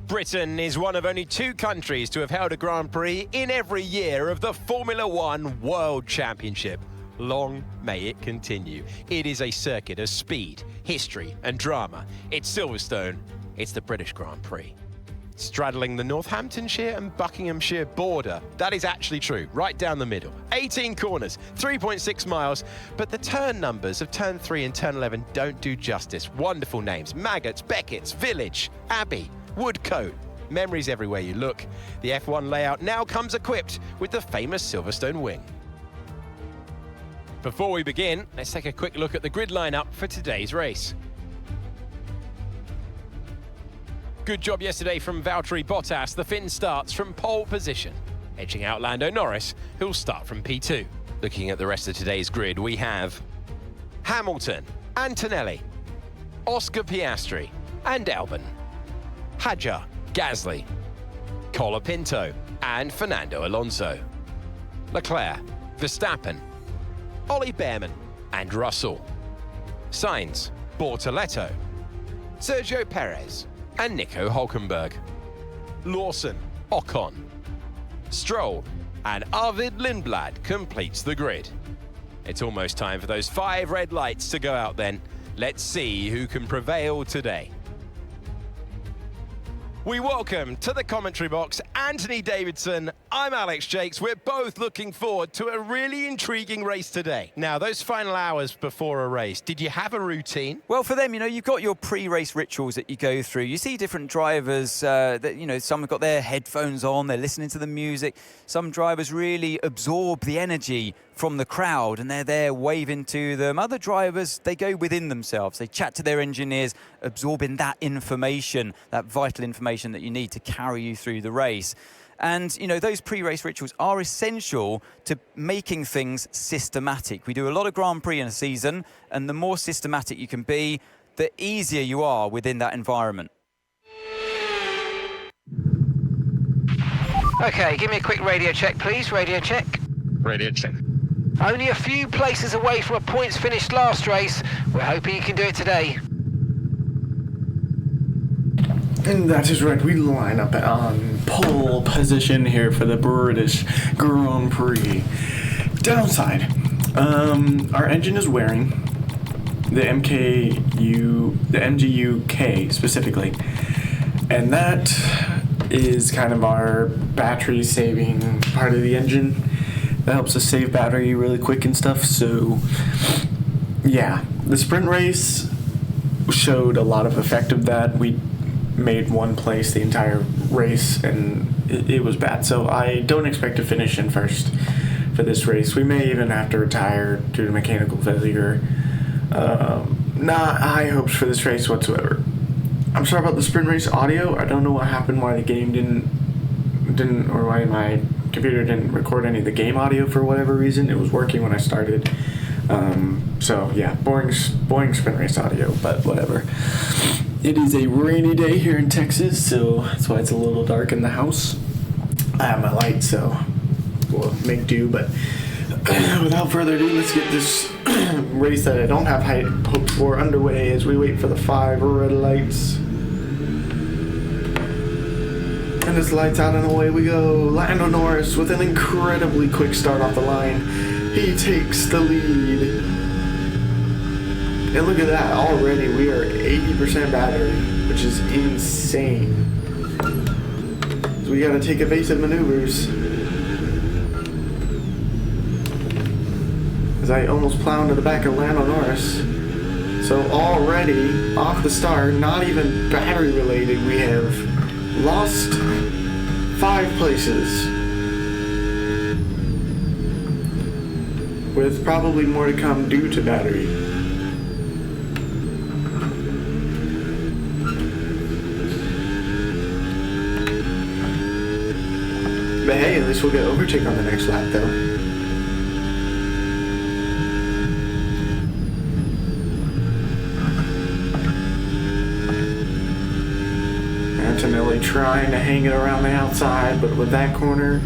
Britain is one of only 2 countries to have held a Grand Prix in every year of the Formula One World Championship. Long may it continue. It is a circuit of speed, history and drama. It's Silverstone, it's the British Grand Prix. Straddling the Northamptonshire and Buckinghamshire border. That is actually true, right down the middle. 18 corners, 3.6 miles, but the turn numbers of turn 3 and turn 11 don't do justice. Wonderful names: Maggots, Beckett's, Village, Abbey, Woodcote. Memories everywhere you look. The F1 layout now comes equipped with the famous Silverstone wing. Before we begin, let's take a quick look at the grid lineup for today's race. Good job yesterday from Valtteri Bottas. The Finn starts from pole position, edging out Lando Norris, who'll start from P2. Looking at the rest of today's grid, we have Hamilton, Antonelli, Oscar Piastri, and Albon, Hadjar, Gasly, Colapinto, and Fernando Alonso, Leclerc, Verstappen, Ollie Behrman, and Russell, Sainz, Bortoletto, Sergio Perez, and Nico Hülkenberg, Lawson, Ocon, Stroll, and Arvid Lindblad completes the grid. It's almost time for those 5 red lights to go out then. Let's see who can prevail today. We welcome to the commentary box Anthony Davidson. I'm Alex Jakes. We're both looking forward to a really intriguing race today. Now, those final hours before a race, did you have a routine? Well, for them, you've got your pre-race rituals that you go through. You see different drivers that, some have got their headphones on, they're listening to the music. Some drivers really absorb the energy from the crowd and they're there waving to them. Other drivers, they go within themselves. They chat to their engineers, absorbing that information, that vital information that you need to carry you through the race. And, those pre-race rituals are essential to making things systematic. We do a lot of Grand Prix in a season, and the more systematic you can be, the easier you are within that environment. Okay, give me a quick radio check, please. Radio check. Radio check. Only a few places away from a points finish last race. We're hoping you can do it today. And that is right, we line up on pole position here for the British Grand Prix. Downside, our engine is wearing, the MGU-K specifically, and that is kind of our battery saving part of the engine. That helps us save battery really quick and stuff, so yeah. The sprint race showed a lot of effect of that. We made one place the entire race, and it was bad. So I don't expect to finish in first for this race. We may even have to retire due to mechanical failure. Not high hopes for this race whatsoever. I'm sorry about the sprint race audio. I don't know what happened, why the game didn't, or why my computer didn't record any of the game audio for whatever reason. It was working when I started. So yeah, boring sprint race audio, but whatever. It is a rainy day here in Texas, so that's why it's a little dark in the house. I have my light, so we'll make do, but without further ado, let's get this race that I don't have high hopes for underway as we wait for the 5 red lights. And this lights out and away we go. Lando Norris with an incredibly quick start off the line. He takes the lead. And look at that, already we are 80% battery, which is insane. So we gotta take evasive maneuvers. As I almost plow into the back of Lando Norris. So already, off the start, not even battery related, we have lost 5 places. With probably more to come due to battery. But hey, at least we'll get overtake on the next lap, though. Antonelli trying to hang it around the outside, but with that corner,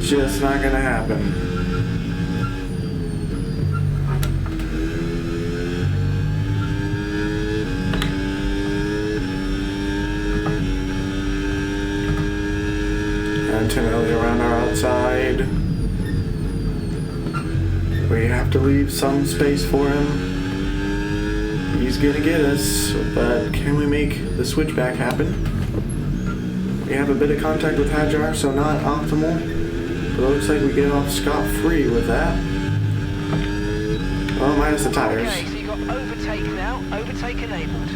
just not gonna happen. Antonelli around our outside. We have to leave some space for him. He's gonna get us, but can we make the switchback happen? We have a bit of contact with Hajar, so not optimal, but it looks like we get off scot-free with that. Well, minus the tires. Okay, so you got overtake now, overtake enabled.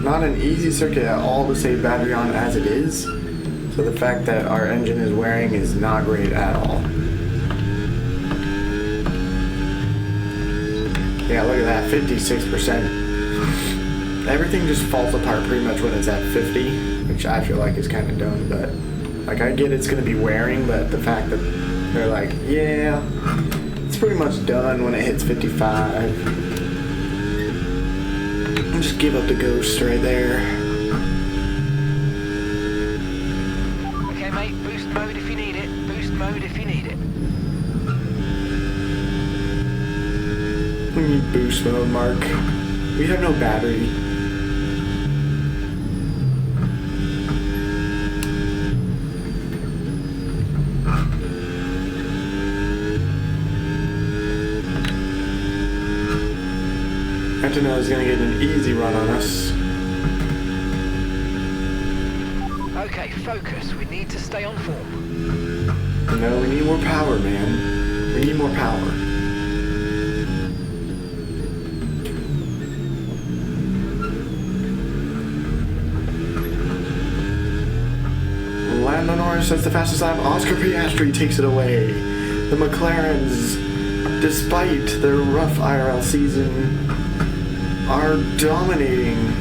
Not an easy circuit at all to save battery on as it is, so the fact that our engine is wearing is not great at all. Yeah, look at that, 56%. Everything just falls apart pretty much when it's at 50, which I feel like is kind of dumb, but like I get it's going to be wearing, but the fact that they're like, yeah, it's pretty much done when it hits 55. Just give up the ghost right there. Okay, mate, boost mode if you need it. Boost mode if you need it. We need boost mode, Mark. We have no battery. Antonelli's gonna get an easy run on us. Okay, focus. We need to stay on form. No, we need more power, man. We need more power. Lando Norris has the fastest lap. Oscar Piastri takes it away. The McLarens, despite their rough IRL season, are dominating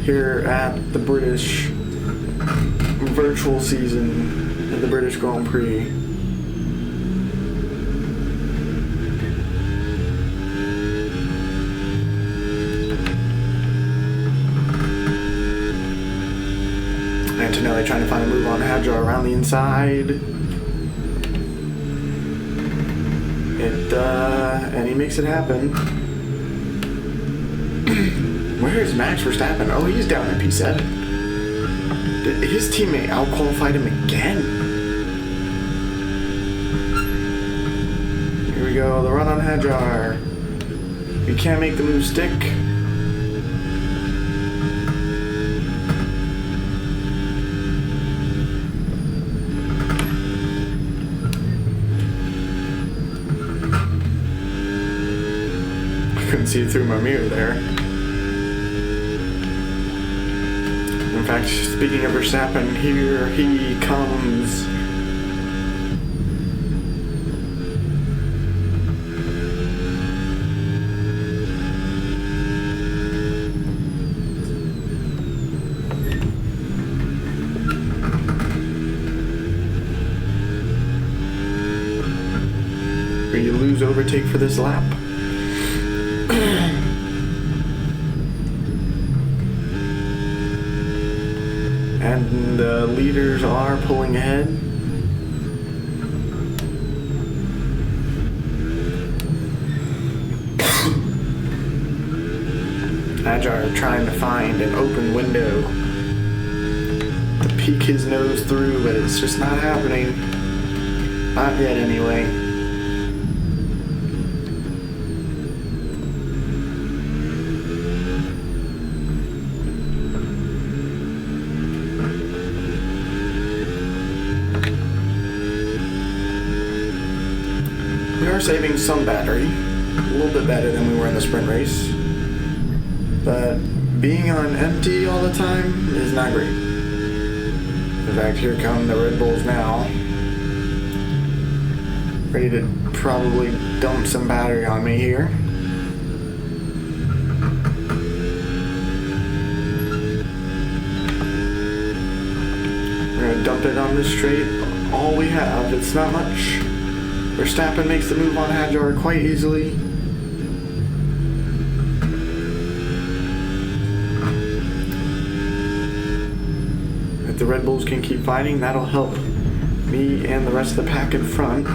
here at the British virtual season at the British Grand Prix. Antonelli trying to find a move on Hajar around the inside. And he makes it happen. Where is Max Verstappen? Oh, he's down at P7. His teammate out-qualified him again. Here we go, the run on Hajar. We can't make the move stick. I couldn't see through my mirror there. In fact, speaking of Verstappen, here he comes. Will you lose overtake for this lap? And the leaders are pulling ahead. Hajar trying to find an open window to peek his nose through, but it's just not happening. Not yet, anyway. We are saving some battery, a little bit better than we were in the sprint race, but being on empty all the time is not great. In fact, here come the Red Bulls now, ready to probably dump some battery on me here. We're gonna dump it on this straight, all we have, it's not much. Verstappen makes the move on Hajar quite easily. If the Red Bulls can keep fighting, that'll help me and the rest of the pack in front.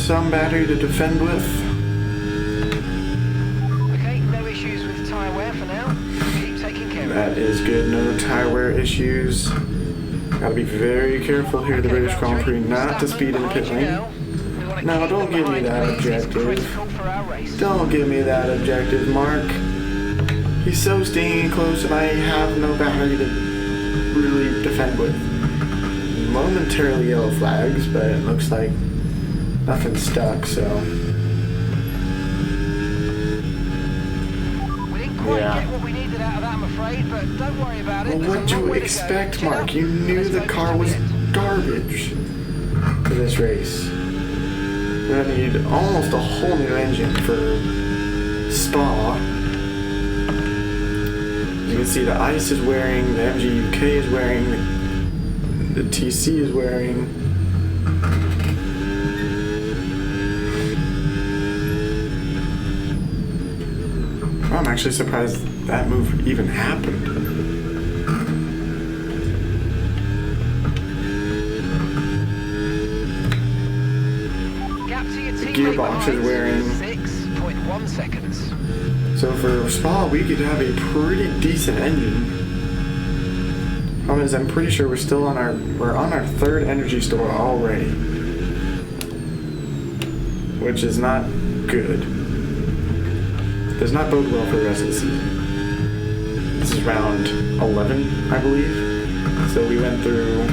some battery to defend with. Okay, no issues with tyre wear for now. Keep taking care of it. That is good. No tire wear issues. Gotta be very careful here, the British Grand Prix, not to speed in the pit lane. No, don't give me that objective. Don't give me that objective, Mark. He's so stinging close and I have no battery to really defend with. Momentarily yellow flags, but it looks like nothing stuck, so. We didn't quite get what we needed out of that, I'm afraid, but don't worry about it. Well, what'd you expect, Mark? You knew the car was garbage for this race. We're gonna need almost a whole new engine for Spa. You can see the ICE is wearing, the MG UK is wearing, the TC is wearing. I'm actually surprised that move even happened. The gearbox is wearing 6.1 seconds. So for Spa, we could have a pretty decent engine. Problem is, I'm pretty sure we're on our third energy store already, which is not good. Does not bode well for the rest of the season. This is round 11, I believe. So we went through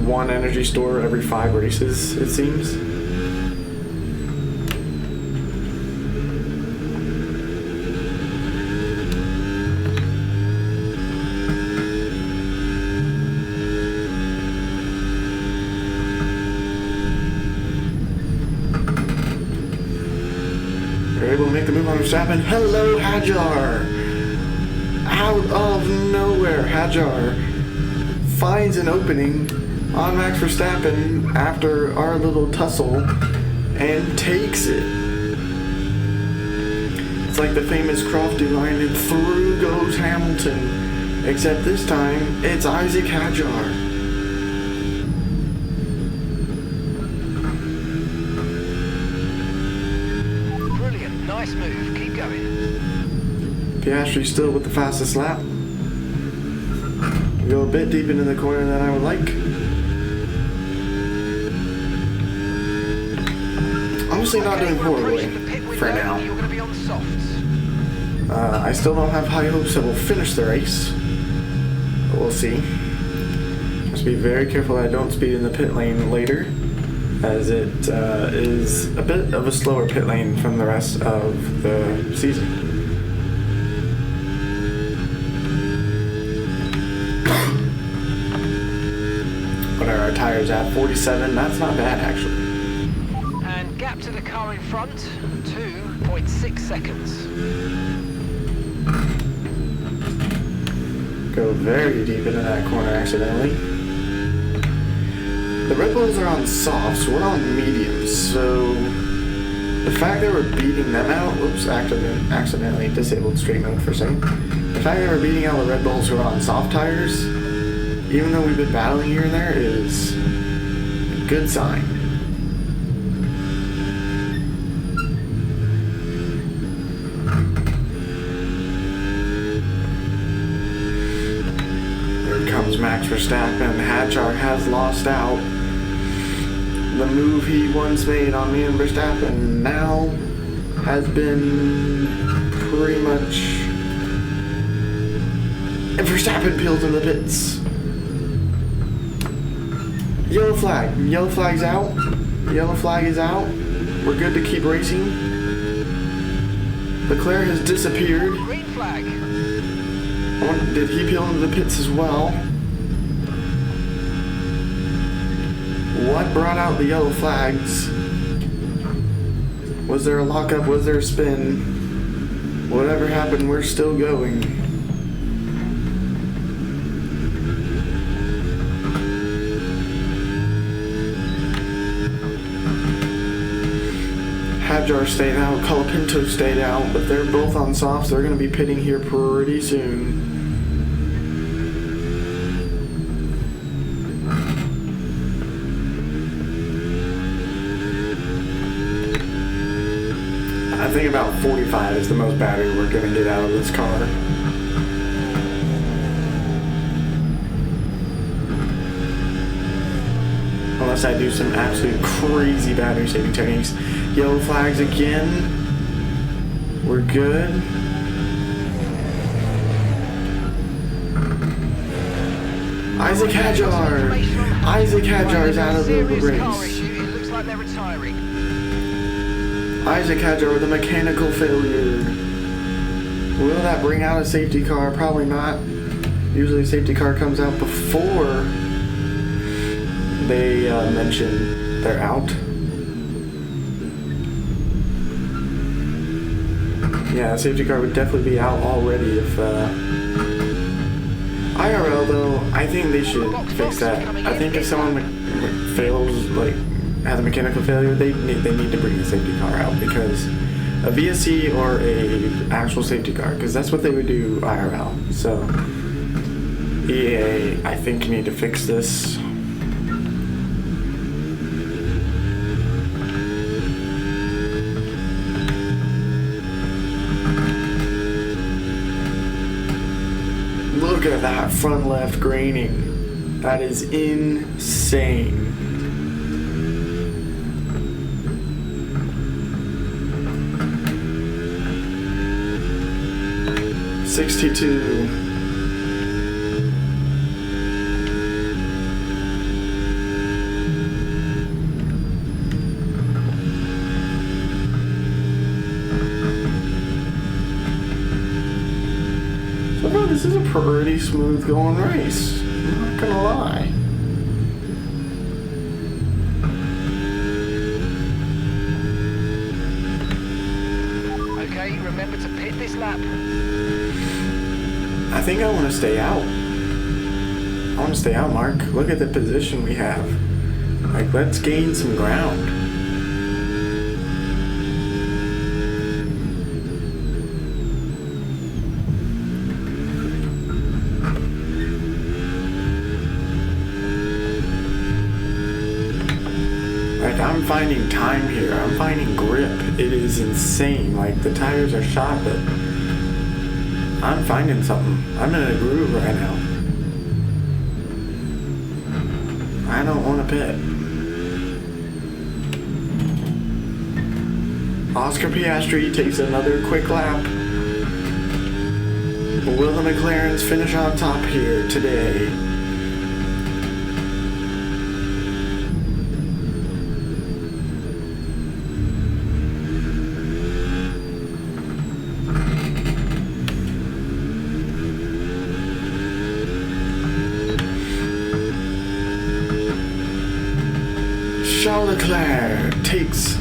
one energy store every 5 races, it seems. We're able to make the move on Verstappen. Hello, Hadjar! Out of nowhere, Hadjar finds an opening on Max Verstappen after our little tussle and takes it. It's like the famous Crofty line, and through goes Hamilton. Except this time, it's Isaac Hadjar. Brilliant, nice move, keep going. Piastri still with the fastest lap. Go a bit deep into the corner than I would like. Honestly, not doing horribly for now. I still don't have high hopes that we'll finish the race, but we'll see. Must be very careful that I don't speed in the pit lane later, as it is a bit of a slower pit lane from the rest of the season. What are our tires at? 47? That's not bad, actually. And gap to the car in front, 2.6 seconds. Go very deep into that corner accidentally. The Red Bulls are on softs, we're on mediums, so the fact that we're beating them out, whoops, accidentally disabled straight mode for a second. The fact that we're beating out the Red Bulls who are on soft tires, even though we've been battling here and there, is a good sign. Here comes Max Verstappen. Hadjar has lost out. The move he once made on me and Verstappen now has been pretty much... And Verstappen peels in the pits. Yellow flag. Yellow flag's out. Yellow flag is out. We're good to keep racing. Leclerc has disappeared. Green flag. Did he peel into the pits as well? What brought out the yellow flags? Was there a lockup? Was there a spin? Whatever happened, we're still going. Hadjar stayed out, Colapinto stayed out, but they're both on softs. They're going to be pitting here pretty soon. I think about 45 is the most battery we're gonna get out of this car. Unless I do some absolute crazy battery saving techniques. Yellow flags again. We're good. Isaac Hadjar! Isaac Hadjar is out of the race. It looks like they're retiring. Isaac Hadjar with a mechanical failure. Will that bring out a safety car? Probably not. Usually a safety car comes out before they mention they're out. Yeah, a safety car would definitely be out already if IRL though, I think they should fix that. I think if someone fails, like has a mechanical failure, they need to bring the safety car out, because a VSC or a actual safety car, because that's what they would do IRL. So EA, I think you need to fix this. Look at that front left graining. That is insane. '62. So far, this is a pretty smooth going race. I'm not gonna lie. Okay, remember to pit this lap. I think I want to stay out. I want to stay out, Mark. Look at the position we have. Like, let's gain some ground. Like, I'm finding time here. I'm finding grip. It is insane. Like, the tires are shot, but I'm finding something. I'm in a groove right now. I don't want to pit. Oscar Piastri takes another quick lap. Will the McLarens finish on top here today? Charles Leclerc takes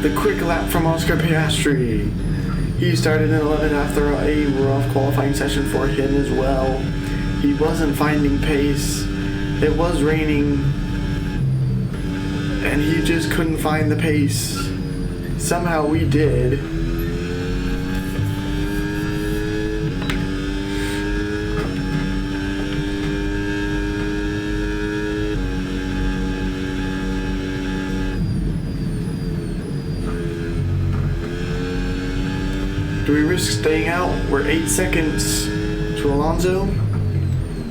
the quick lap from Oscar Piastri. He started in 11th after a rough qualifying session for him as well. He wasn't finding pace. It was raining, and he just couldn't find the pace. Somehow we did. Do we risk staying out? We're 8 seconds to Alonso,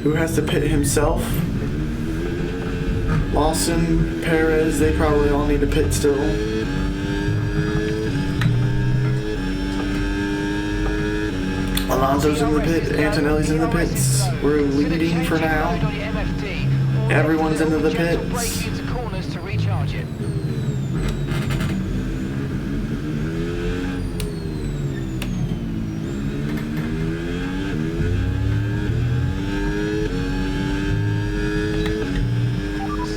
who has to pit himself. Lawson, Perez, they probably all need to pit still. Alonso's in the pit, Antonelli's in the pits. We're leading for now. Everyone's into the pits.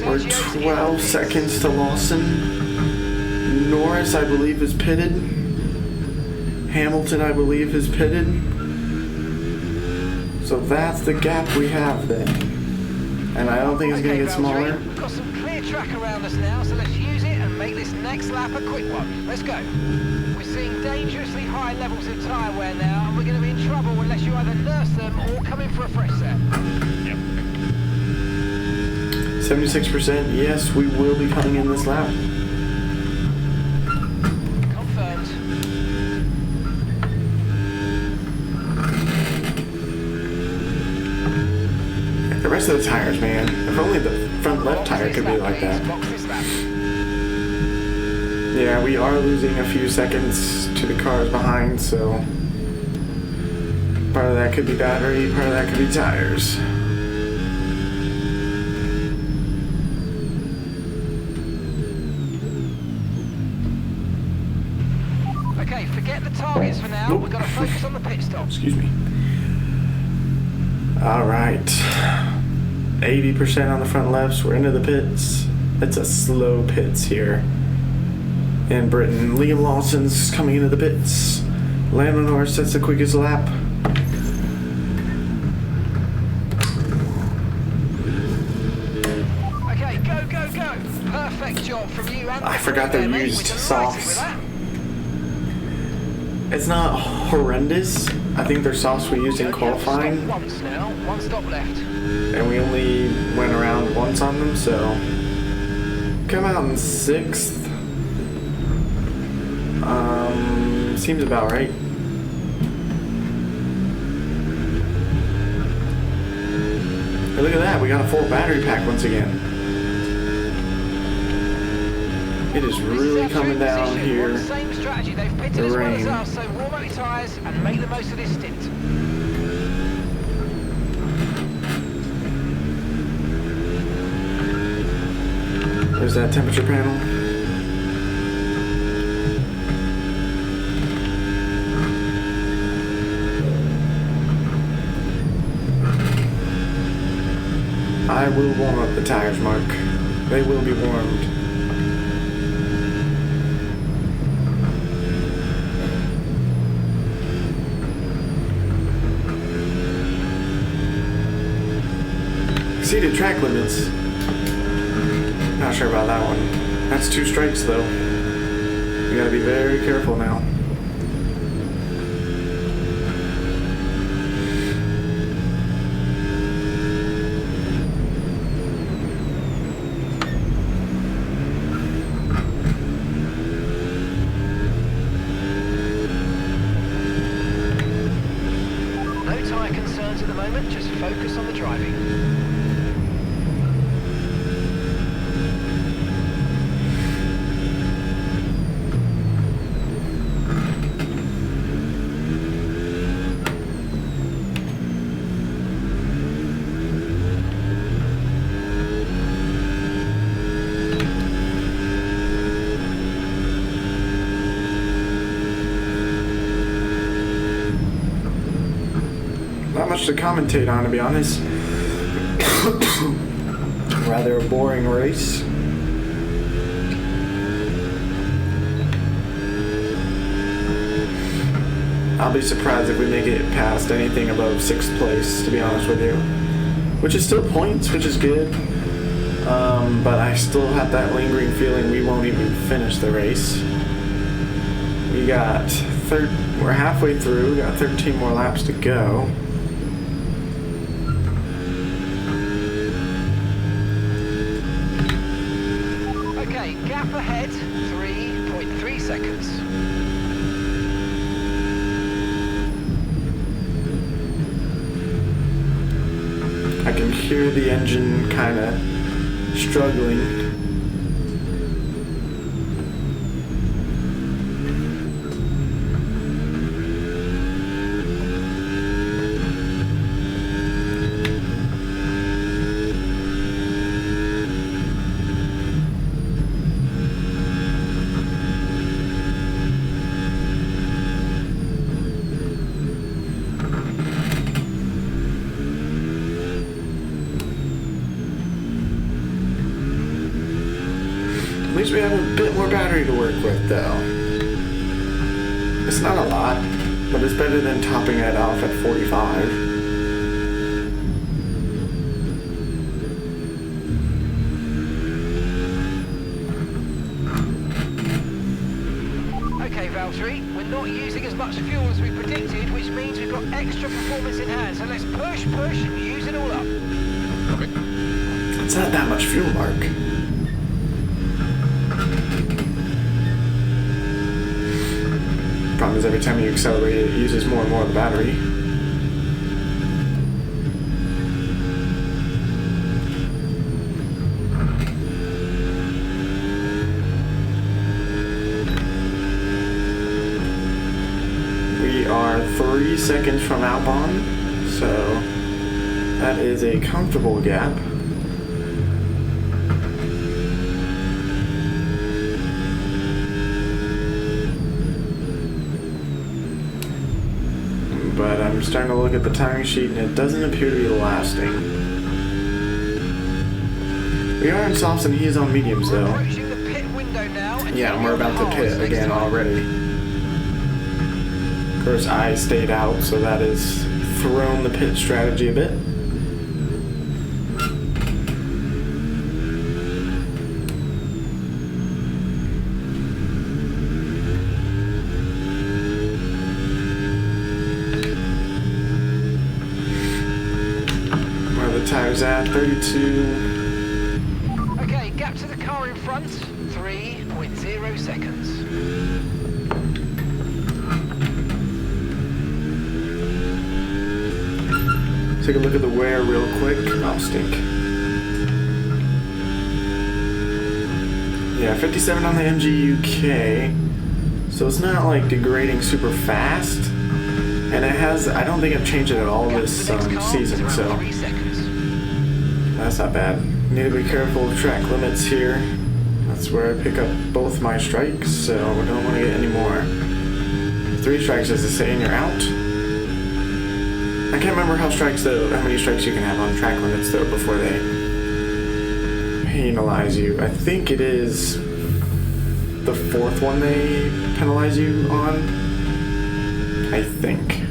We're 12 seconds to Lawson. Norris, I believe, is pitted. Hamilton, I believe, is pitted. So that's the gap we have then. And I don't think it's going to get smaller. We've got some clear track around us now, so let's use it and make this next lap a quick one. Let's go. We're seeing dangerously high levels of tyre wear now, and we're going to be in trouble unless you either nurse them or come in for a fresh set. 76%, yes, we will be coming in this lap. Confirmed. rest of the tires, man. If only the front left tire could be like that. Yeah, we are losing a few seconds to the cars behind, so part of that could be battery, part of that could be tires. Okay, forget the targets for now. We've got to focus on the pit stop. Excuse me. All right. 80% on the front lefts. We're into the pits. It's a slow pits here in Britain. Liam Lawson's coming into the pits. Lando Norris sets the quickest lap. Okay, go, go, go. Perfect job from you. And I forgot they used softs. It's not horrendous. I think they're softs we used in qualifying. Once now, one stop left. And we only went around once on them, so come out in 6th. Seems about right. Hey, look at that, we got a full battery pack once again. It is really coming down here. The same strategy. They've pitted as well as us, so warm up your tyres and make the most of this stint. There's that temperature panel. I will warm up the tires, Mark. They will be warmed. Exceeded track limits. Not sure about that one. That's 2 strikes though. You gotta be very careful now. No tyre concerns at the moment, just focus on the driving. Not much to commentate on, to be honest. Rather a boring race. I'll be surprised if we make it past anything above 6th place, to be honest with you. Which is still points, which is good. But I still have that lingering feeling we won't even finish the race. We got we're halfway through, we got 13 more laps to go. Okay, gap ahead, 3.3 seconds. I can hear the engine kind of struggling. At least we have a bit more battery to work with, though. It's not a lot, but it's better than topping it off at 45. Okay, Valtteri, we're not using as much fuel as we predicted, which means we've got extra performance in hand. So let's push, and use it all up. Okay. It's not that much fuel, Mark. Problem is every time you accelerate, it uses more and more of the battery. are 3 seconds from Albon, so that is a comfortable gap. But I'm starting to look at the timing sheet and it doesn't appear to be lasting. We are in softs and he is on mediums though. Approaching the pit window now. Yeah, and we're about to pit again already. Of course, I stayed out, so that has thrown the pit strategy a bit. Where are the tires at? 32. Okay, gap to the car in front. 3.0 seconds. Take a look at the wear real quick. Oh, stink. Yeah, 57 on the MG UK. So it's not like degrading super fast. And it has, I don't think I've changed it at all this season, so that's not bad. Need to be careful of track limits here. That's where I pick up both my strikes, so we don't want to get any more. 3 strikes is to say and you're out. I can't remember how many strikes you can have on track limits though before they penalize you. I think it is the 4th one they penalize you on. I think.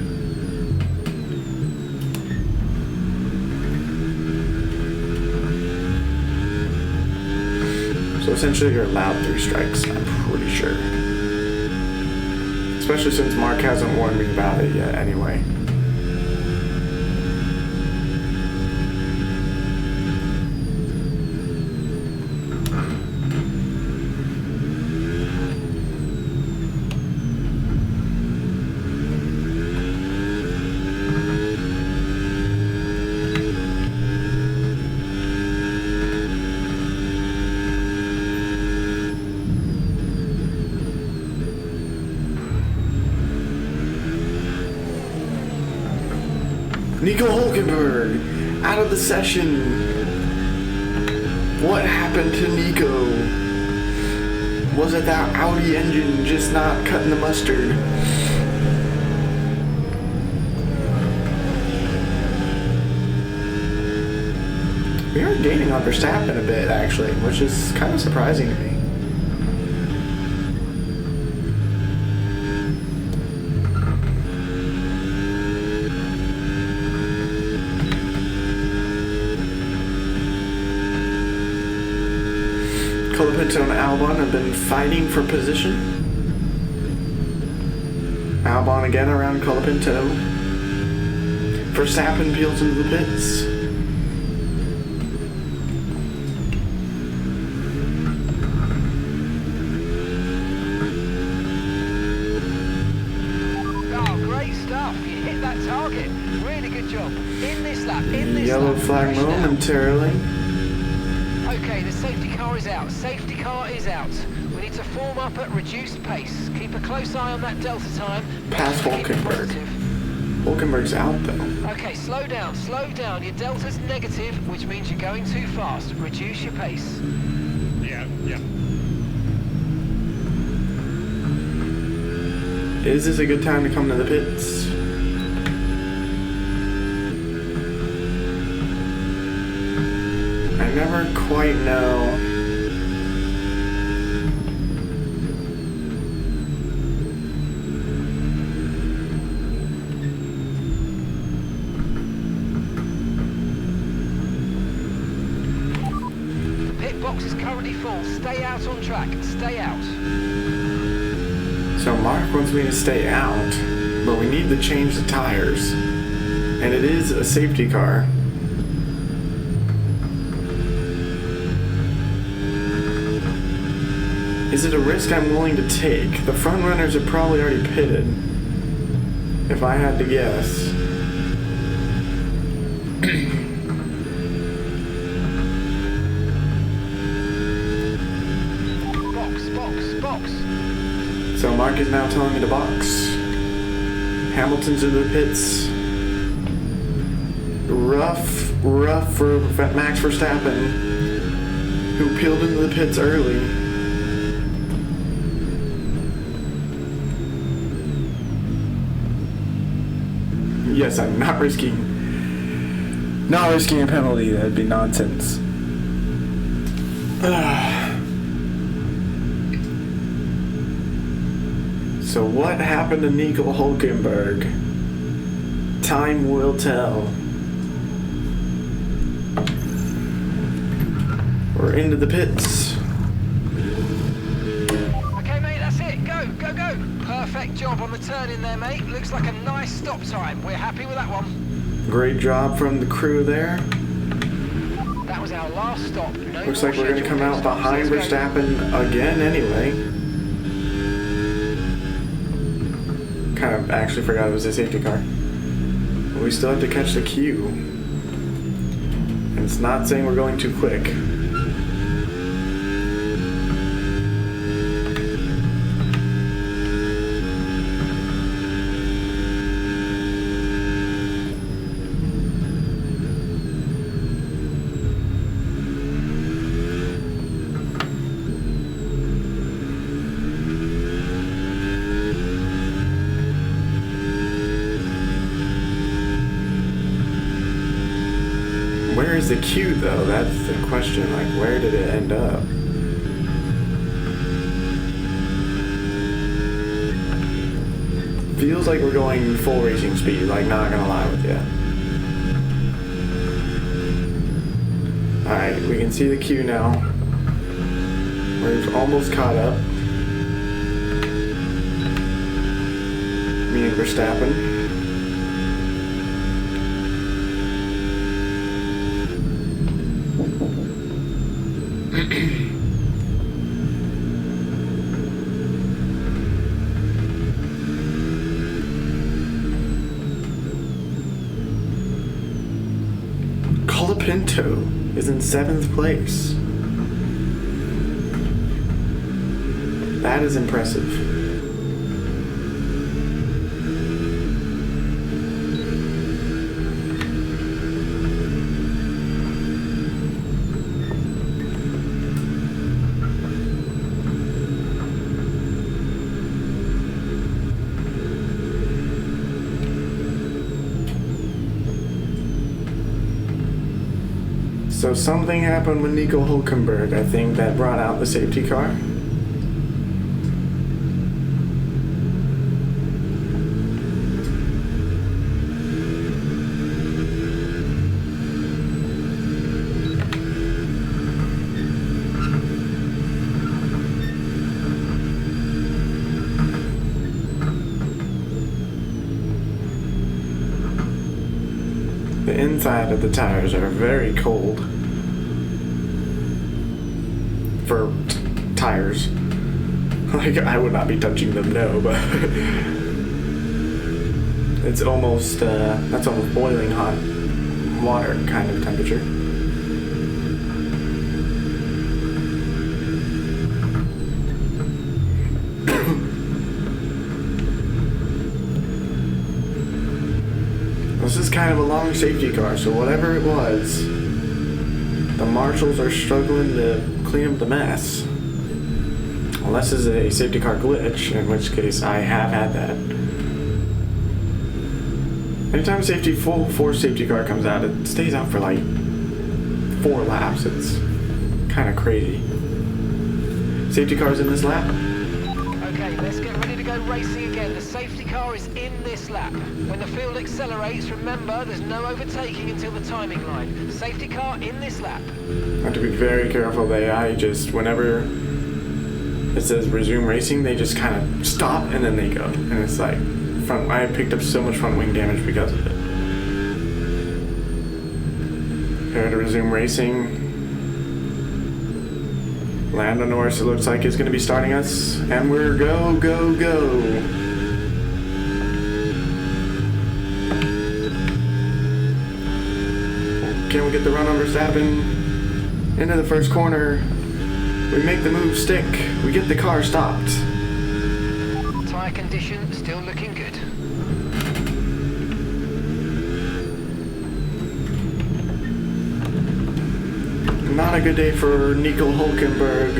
So essentially you're allowed 3 strikes, I'm pretty sure. Especially since Mark hasn't warned me about it yet anyway. Nico Hulkenberg out of the session. What happened to Nico? Was it that Audi engine just not cutting the mustard? We are gaining on Verstappen a bit actually, which is kind of surprising to me. Colapinto and Albon have been fighting for position. Albon again around Colapinto. Verstappen peels into the pits. Oh, great stuff. You hit that target. Really good job. In this lap, Yellow flag momentarily. Okay, the safety car is out. Safety car is out. We need to form up at reduced pace. Keep a close eye on that delta time. Pass Hulkenberg. Hulkenberg's out though. Okay, slow down, slow down. Your delta's negative, which means you're going too fast. Reduce your pace. Yeah. Is this a good time to come to the pits? I never quite know. The pit box is currently full. Stay out on track. Stay out. So Mark wants me to stay out, but we need to change the tires. And it is a safety car. Is it a risk I'm willing to take? The front runners are probably already pitted, if I had to guess. Box. So Mark is now telling me to box. Hamilton's in the pits. Rough for Max Verstappen, who peeled into the pits early. Yes, I'm not risking a penalty. That'd be nonsense. So what happened to Nico Hülkenberg? Time will tell. We're into the pits. Okay, mate, that's it. Go. Perfect job on the turn in there, mate. Looks like a nice stop time. We're happy with that one. Great job from the crew there. That was our last stop. No Looks more like we're going to come scheduled out stops. behind Let's go. Verstappen again anyway. Kind of actually forgot it was a safety car. But we still have to catch the queue. And it's not saying we're going too quick. Where is the queue though? That's the question. Like, where did it end up? Feels like we're going full racing speed, like, not gonna lie with you. Alright, we can see the queue now. We're almost caught up. Me and Verstappen. Colapinto is in 7th place. That is impressive. So something happened with Nico Hülkenberg, I think, that brought out the safety car. The inside of the tires are very cold for tires. Like, I would not be touching them, no, but it's almost, that's almost boiling hot water kind of temperature. This is kind of a long safety car, so whatever it was, the marshals are struggling to clean up the mess. Unless this is a safety car glitch, in which case I have had that. Anytime full force safety car comes out, it stays out for like 4 laps. It's kind of crazy. Safety car's in this lap. Okay, let's get ready to go racing again. The safety car is in this lap. When the field accelerates, remember, there's no overtaking until the timing line. Safety car in this lap. I have to be very careful. The AI just, whenever it says resume racing, they just kind of stop and then they go. And it's like, I picked up so much front wing damage because of it. Prepare to resume racing. Lando Norris, it looks like, is going to be starting us. And we're go. Can we get the run on Verstappen? Into the first corner. We make the move stick. We get the car stopped. Tyre condition still looking good. not a good day for Nico Hulkenberg.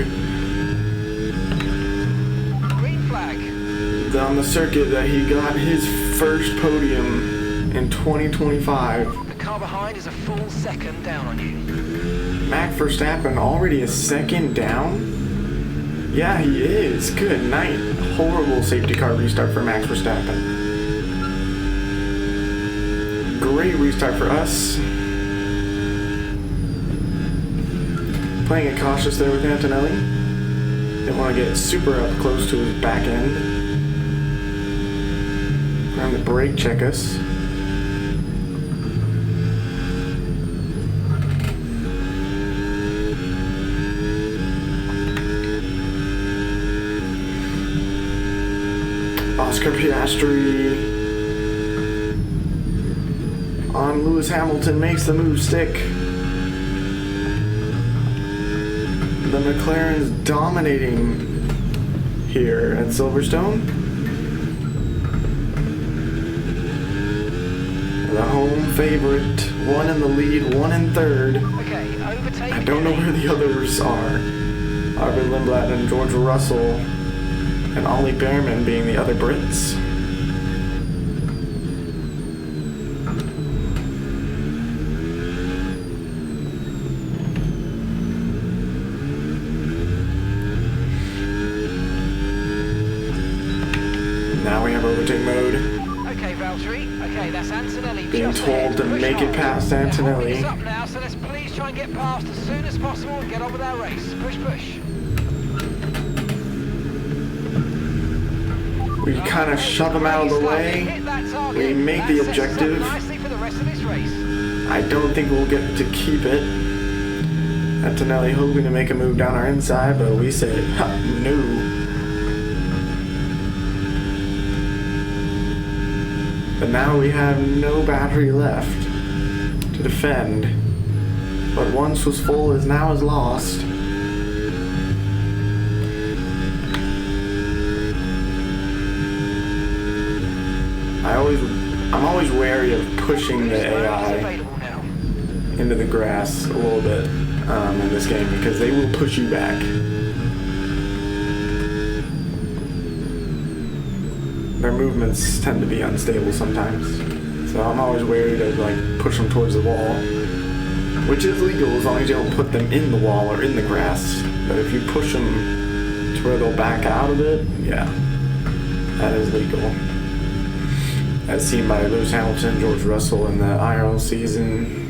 Green flag. On the circuit that he got his first podium in 2025. The car behind is a full second down on you. Max Verstappen already a second down? Yeah, he is. Good night. Horrible safety car restart for Max Verstappen. Great restart for us. Playing it cautious there with Antonelli. Didn't want to get super up close to his back end. Trying to brake check us. Oscar Piastri on Lewis Hamilton makes the move stick. The McLaren's dominating here at Silverstone. The home favorite, one in the lead, one in third. Okay, overtake. I don't know where the others are. Arvid Lindblad and George Russell and Ollie Behrman being the other Brits. Now we have overtake mode. Okay, Valtteri. Okay, that's Antonelli. Being just told ahead. to Push make it hard. past They're holding Antonelli. us up now, so let's please try and get past as soon as possible and get on with our race. Push, push. We kind of shove them out of the way. We make the objective. Nicely for the rest of this race. I don't think we'll get to keep it. Antonelli hoping to make a move down our inside, but we said, no. But now we have no battery left to defend. What once was full is now is lost. I'm always wary of pushing the AI into the grass a little bit in this game because they will push you back. Their movements tend to be unstable sometimes, so I'm always wary to like push them towards the wall, which is legal as long as you don't put them in the wall or in the grass. But if you push them to where they'll back out of it, yeah, that is legal. As seen by Lewis Hamilton, George Russell in the IRL season.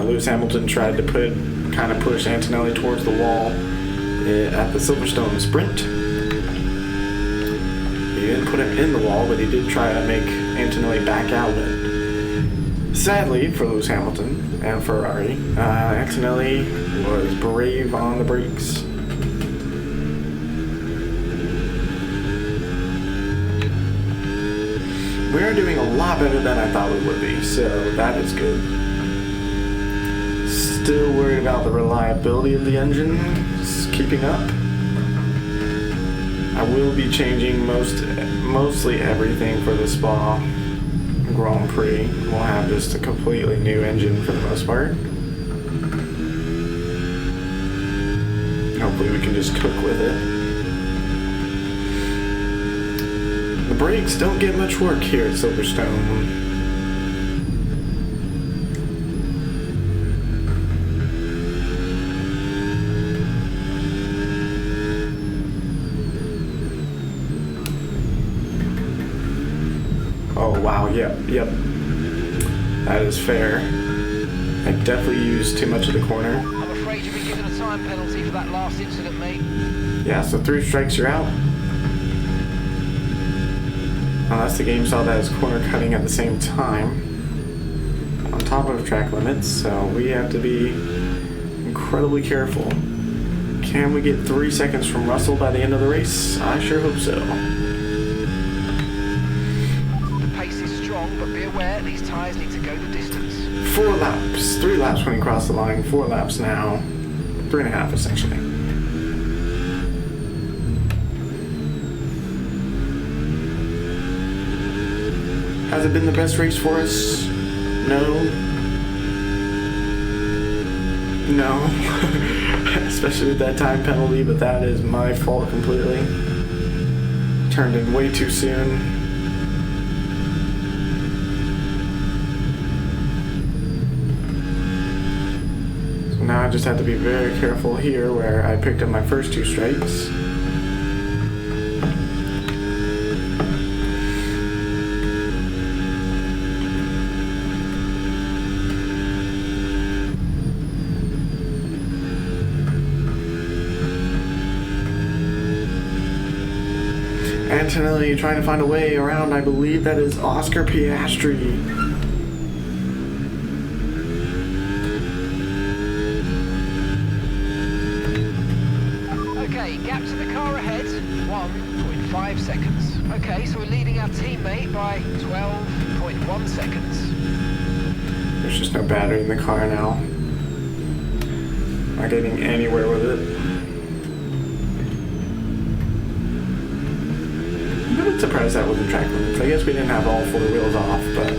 Lewis Hamilton tried to kind of push Antonelli towards the wall at the Silverstone sprint. He didn't put him in the wall, but he did try to make Antonelli back out of it. Sadly for Lewis Hamilton and Ferrari, Antonelli was brave on the brakes. We are doing a lot better than I thought we would be, so that is good. Still worried about the reliability of the engine keeping up. I will be changing mostly everything for the Spa Grand Prix. We'll have just a completely new engine for the most part. Hopefully we can just cook with it. The brakes don't get much work here at Silverstone. Oh wow, yep. That is fair. I definitely used too much of the corner. I'm afraid you've been given a time penalty for that last incident, mate. Yeah, so 3 strikes, you're out. Unless the game saw that as corner cutting at the same time. On top of track limits, so we have to be incredibly careful. Can we get 3 seconds from Russell by the end of the race? I sure hope so. The pace is strong, but be aware these tyres need to go the distance. 4 laps. 3 laps when he crossed the line. 4 laps now. 3.5 essentially. Has it been the best race for us? No. Especially with that time penalty, but that is my fault completely. Turned in way too soon. So now I just have to be very careful here where I picked up my first 2 strikes. Antonelli trying to find a way around, I believe that is Oscar Piastri. Okay, gap to the car ahead, 1.5 seconds. Okay, so we're leading our teammate by 12.1 seconds. There's just no battery in the car now. Not getting anywhere with it. I'm surprised that wasn't track limits. I guess we didn't have all 4 wheels off, but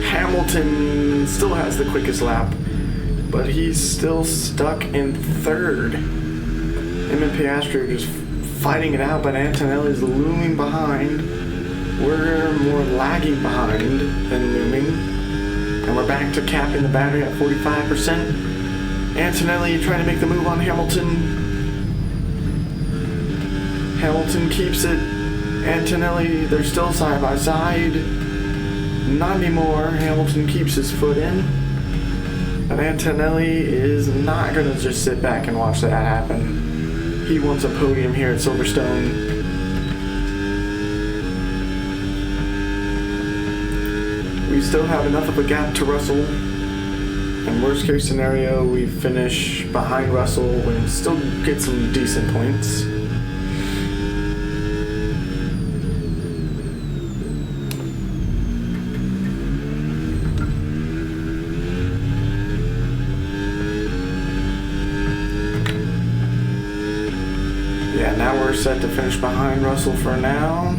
Hamilton still has the quickest lap, but he's still stuck in 3rd. Him and Piastri are just fighting it out, but Antonelli's looming behind. We're more lagging behind than looming, and we're back to capping the battery at 45%. Antonelli trying to make the move on Hamilton. Hamilton keeps it. Antonelli, they're still side by side. Not anymore. Hamilton keeps his foot in. But Antonelli is not going to just sit back and watch that happen. He wants a podium here at Silverstone. We still have enough of a gap to Russell. In worst case scenario, we finish behind Russell and still get some decent points. Now we're set to finish behind Russell for now.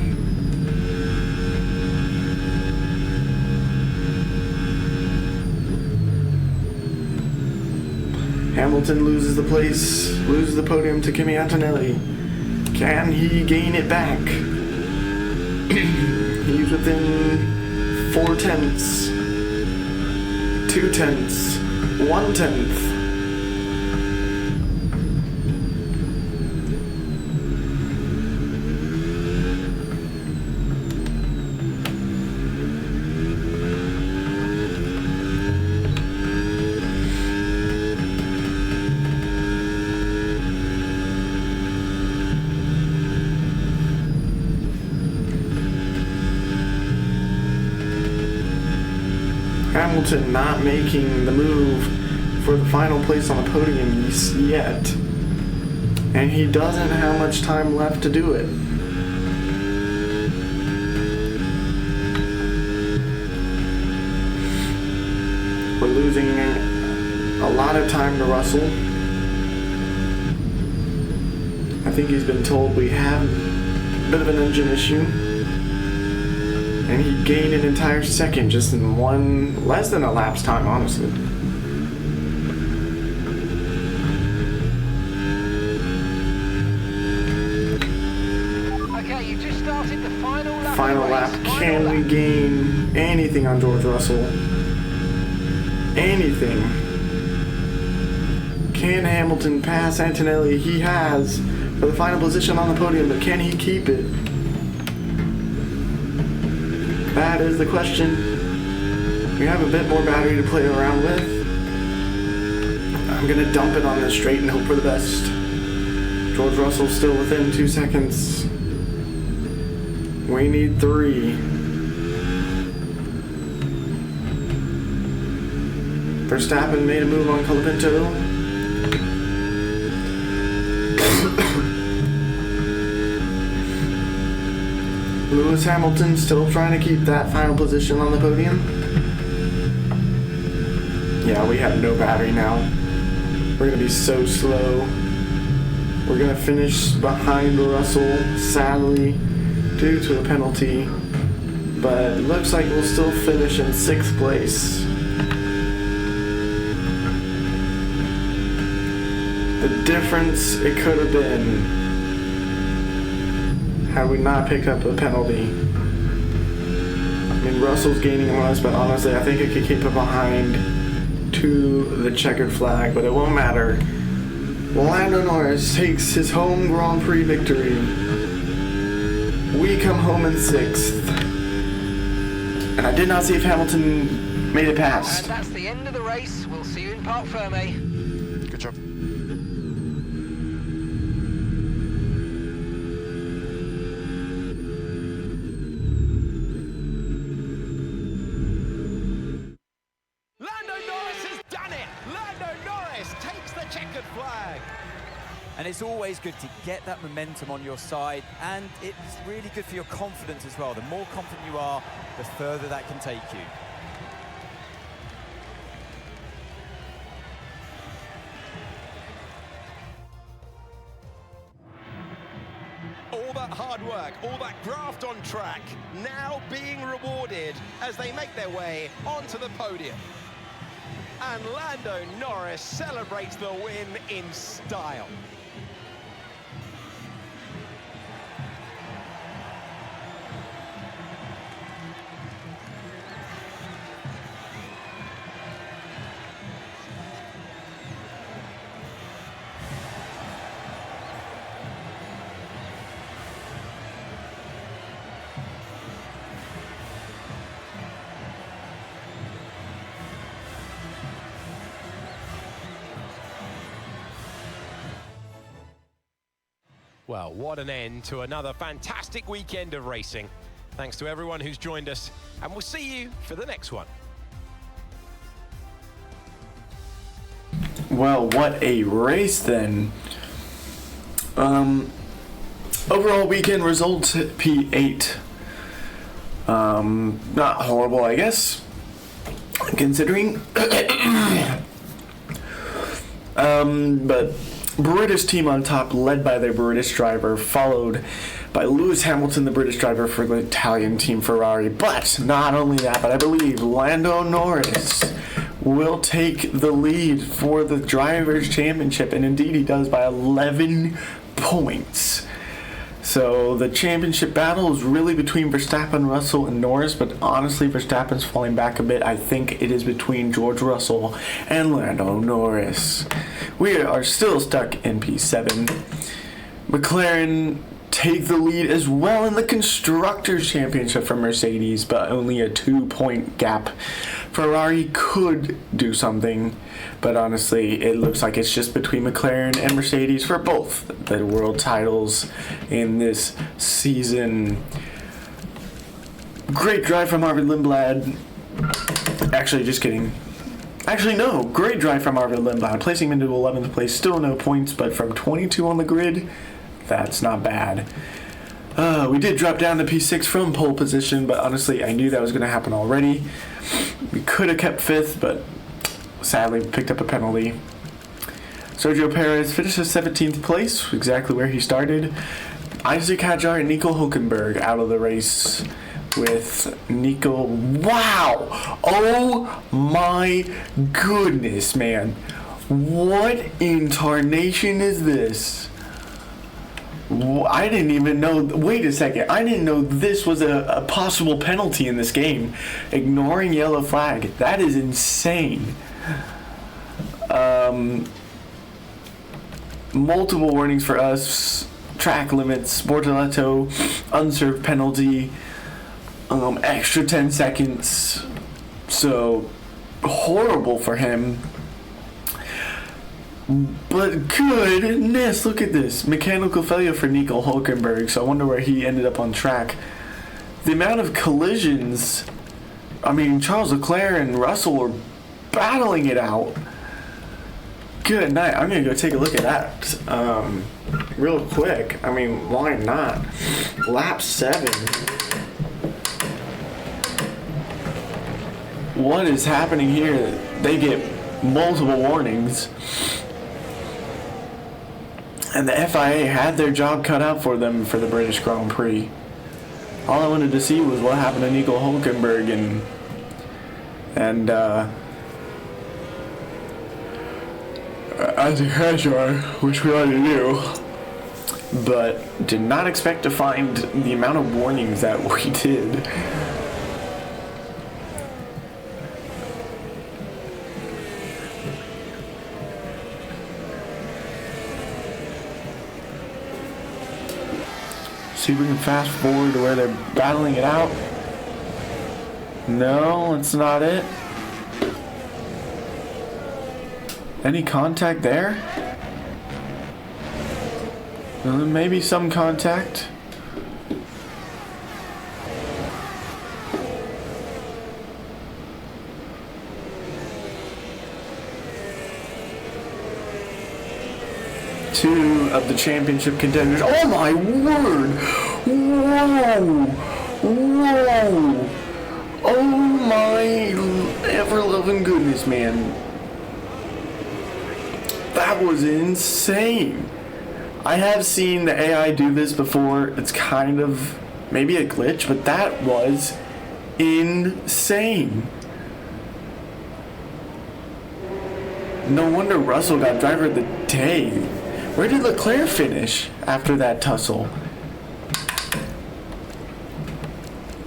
Hamilton loses the place, loses the podium to Kimi Antonelli. Can he gain it back? He's within 4 tenths, 2 tenths, 1 tenth. Hamilton not making the move for the final place on the podium yet. And he doesn't have much time left to do it. We're losing a lot of time to Russell. I think he's been told we have a bit of an engine issue. And he gained an entire second just in less than a lap's time, honestly. Okay, you just started the final lap. Final lap. Can we gain anything on George Russell? Anything? Can Hamilton pass Antonelli? He has for the final position on the podium, but can he keep it? That is the question. We have a bit more battery to play around with. I'm going to dump it on this straight and hope for the best. George Russell's still within 2 seconds. We need 3. Verstappen made a move on Colapinto. Lewis Hamilton still trying to keep that final position on the podium. Yeah, we have no battery now. We're going to be so slow. We're going to finish behind Russell, sadly, due to a penalty. but it looks like we'll still finish in 6th place. The difference it could have been had we not picked up a penalty. I mean, Russell's gaining on us, but honestly, I think I could keep it behind to the checkered flag, but it won't matter. Lando Norris takes his home Grand Prix victory. We come home in 6th. And I did not see if Hamilton made it past. And that's the end of the race. We'll see you in Parc Fermé. Good job. Lando Norris has done it! Lando Norris takes the checkered flag. And it's always good to get that momentum on your side, and it's really good for your confidence as well. The more confident you are, the further that can take you. All that hard work, all that graft on track, now being rewarded as they make their way onto the podium. And Lando Norris celebrates the win in style. Well, what an end to another fantastic weekend of racing. Thanks to everyone who's joined us, and we'll see you for the next one. Well, what a race then. Overall weekend results P8. Not horrible, I guess, considering. But British team on top, led by their British driver, followed by Lewis Hamilton, the British driver for the Italian team Ferrari. But not only that, but I believe Lando Norris will take the lead for the Drivers' Championship, and indeed he does by 11 points. So the championship battle is really between Verstappen, Russell, and Norris, but honestly Verstappen's falling back a bit. I think it is between George Russell and Lando Norris. We are still stuck in P7. McLaren take the lead as well in the Constructors' Championship from Mercedes, but only a 2-point gap. Ferrari could do something, but honestly, it looks like it's just between McLaren and Mercedes for both the world titles in this season. Great drive from Arvid Lindblad. Actually, just kidding. Actually, no. Great drive from Arvid Lindblad, placing him into 11th place. Still no points, but from 22 on the grid, that's not bad. We did drop down to P6 from pole position, but honestly, I knew that was going to happen already. We could have kept 5th, but sadly picked up a penalty. Sergio Perez finishes 17th place, exactly where he started. Isaac Hadjar and Nico Hülkenberg out of the race with Nico. Wow! Oh my goodness, man. What in tarnation is this? I didn't even know. Wait a second. I didn't know this was a possible penalty in this game. Ignoring yellow flag. That is insane. Multiple warnings for us. Track limits. Bortoletto. Unserved penalty. Extra 10 seconds. So, horrible for him. But goodness, look at this. Mechanical failure for Nico Hülkenberg, so I wonder where he ended up on track. The amount of collisions, I mean, Charles Leclerc and Russell were battling it out. Good night. I'm going to go take a look at that real quick. I mean, why not? Lap 7. What is happening here? They get multiple warnings. And the FIA had their job cut out for them for the British Grand Prix. all I wanted to see was what happened to Nico Hulkenberg, and as a casual, which we already knew, but did not expect to find the amount of warnings that we did. See if we can fast forward to where they're battling it out. No, that's not it. Any contact there? Maybe some contact. Two of the championship contenders. Oh my word! Whoa! Whoa! Oh my ever-loving goodness, man. That was insane. I have seen the AI do this before. It's kind of maybe a glitch, but that was insane. No wonder Russell got driver of the day. Where did Leclerc finish after that tussle?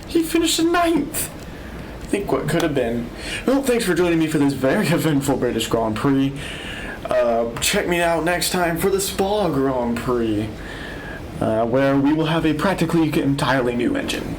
He finished in 9th. I think what could have been. Well, thanks for joining me for this very eventful British Grand Prix. Check me out next time for the Spa Grand Prix, where we will have a practically entirely new engine.